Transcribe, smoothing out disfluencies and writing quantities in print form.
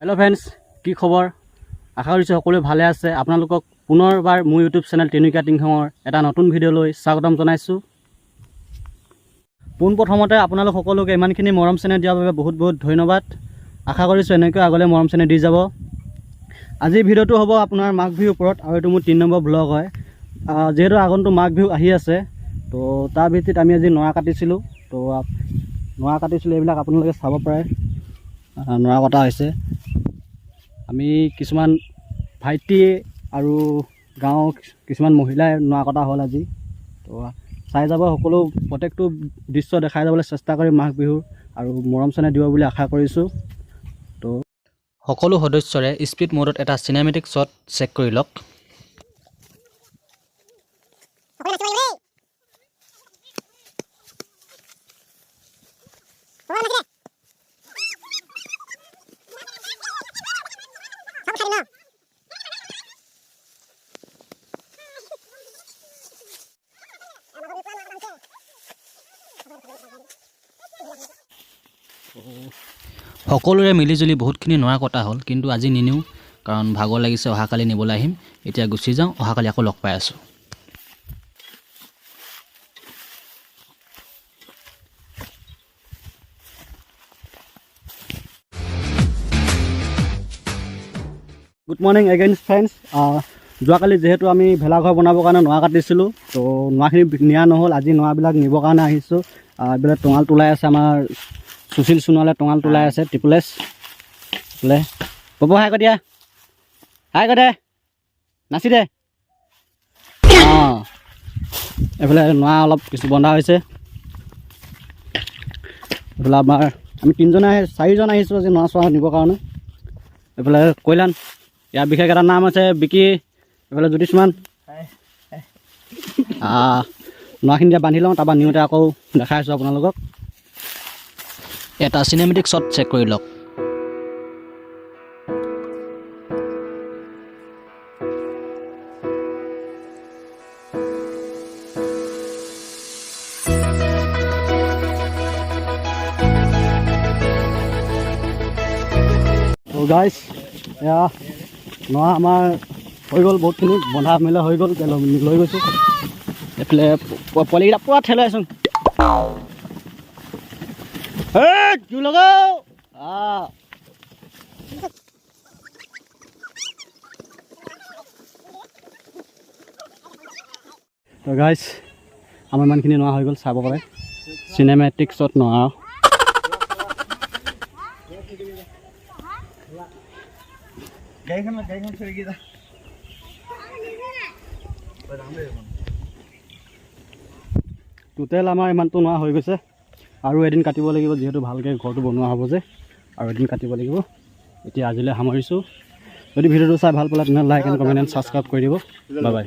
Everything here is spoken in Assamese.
हेलो फ्रेंड्स की खबर आशा करिছোঁ সকলোৱে ভালে আছে আপোনালোকক পুনৰবাৰ মোৰ ইউটিউব চেনেল টেনুকা টিংখঙৰ এটা নতুন ভিডিঅ'লৈ স্বাগতম জনাইছোঁ পোনপ্ৰথমতে আপোনালোক সকলোকে ইমানখিনি মৰম চেনেহ দিয়াৰ বাবে বহুত বহুত ধন্যবাদ আশা কৰিছোঁ এনেকৈ আগলৈ মৰম চেনেহ দি যাব আজি ভিডিঅ'টো হ'ব আপোনাৰ মাঘ বিহুৰ ওপৰত আৰু এইটো মোৰ 3 নম্বৰ ব্লগ হয় যেহেতু আগন্তুক মাঘ বিহু আহি আছে তো তাৰ ভিত্তিত আমি আজি নৰা কাটিছিলোঁ তো নৰা কাটিছিলোঁ এইবিলাক আপোনালোকে চাব পাৰে নৰা কটা হৈছে আমি কিছুমান ভাইটি আৰু গাঁৱৰ কিছুমান মহিলাই নৰা কটা হ'ল আজি তো চাই যাব সকলো প্ৰত্যেকটো দৃশ্য দেখাই যাবলৈ চেষ্টা কৰি মাঘ বিহুৰ আৰু মৰম চেনেহ দিব বুলি আশা কৰিছোঁ তো সকলো সদস্যৰে স্পীড মোডত এটা চিনেমেটিক শ্বট চেক কৰি লওক সকলোৰে মিলিজুলি বহুতখিনি নৰা কটা হ'ল কিন্তু আজি নিনিও কাৰণ ভাগৰ লাগিছে অহাকালি নিবলৈ আহিম এতিয়া গুচি যাওঁ অহাকালি আকৌ লগ পাই আছোঁ গুড মৰ্নিং এগেইন ফ্ৰেণ্ডছ যোৱাকালি যিহেতু আমি ভেলাঘৰ বনাবৰ কাৰণে নৰা কাটিছিলোঁ তো নৰাখিনি নিয়া নহ'ল আজি নৰাবিলাক নিবৰ কাৰণে আহিছোঁ এইবিলাক টঙাল তোলাই আছে আমাৰ সুশীল সোণোৱালে টঙাল তোলাই আছে ত্ৰিপুলেছ বোলে বব হাই কৈ দিয়া হাই কৈ দে নাচি দে অঁ এইফালে নৰা অলপ কিছু বন্ধা হৈছে এইফালে আমাৰ আমি 4জন আহিছোঁ আজি নৰা চৰা নিবৰ কাৰণে এইফালে কৈলান ইয়াৰ বিশেষ এটা নাম আছে বিকি এইফালে জ্যোতিষমান নৰাখিনি এতিয়া বান্ধি লওঁ তাৰপৰা নিওঁতে আকৌ দেখাই আছোঁ আপোনালোকক এটা চিনেমেটিক শ্বট চেক কৰি লওক গাইজ এয়া নৰা আমাৰ হৈ গ'ল বহুতখিনি বন্ধা মেলা হৈ গ'ল লৈ গৈছোঁ এইফালে পোৱালিকেইটা পূৰা ঠেলাইচোন জুই লগাও তো গাইজ আমাৰ ইমানখিনি নৰা হৈ গ'ল চাব পাৰে চিনেমেটিক শ্বট নৰা টোটেল আমাৰ ইমানটো নৰা হৈ গৈছে আৰু এদিন কাটিব লাগিব যিহেতু ভালকৈ ঘৰটো বনোৱা হ'ব যে আৰু এদিন কাটিব লাগিব এতিয়া আজিলৈ সামৰিছোঁ যদি ভিডিঅ'টো চাই ভাল পালে তেনেহ'লে like and comment and subscribe কৰি দিব বাই বাই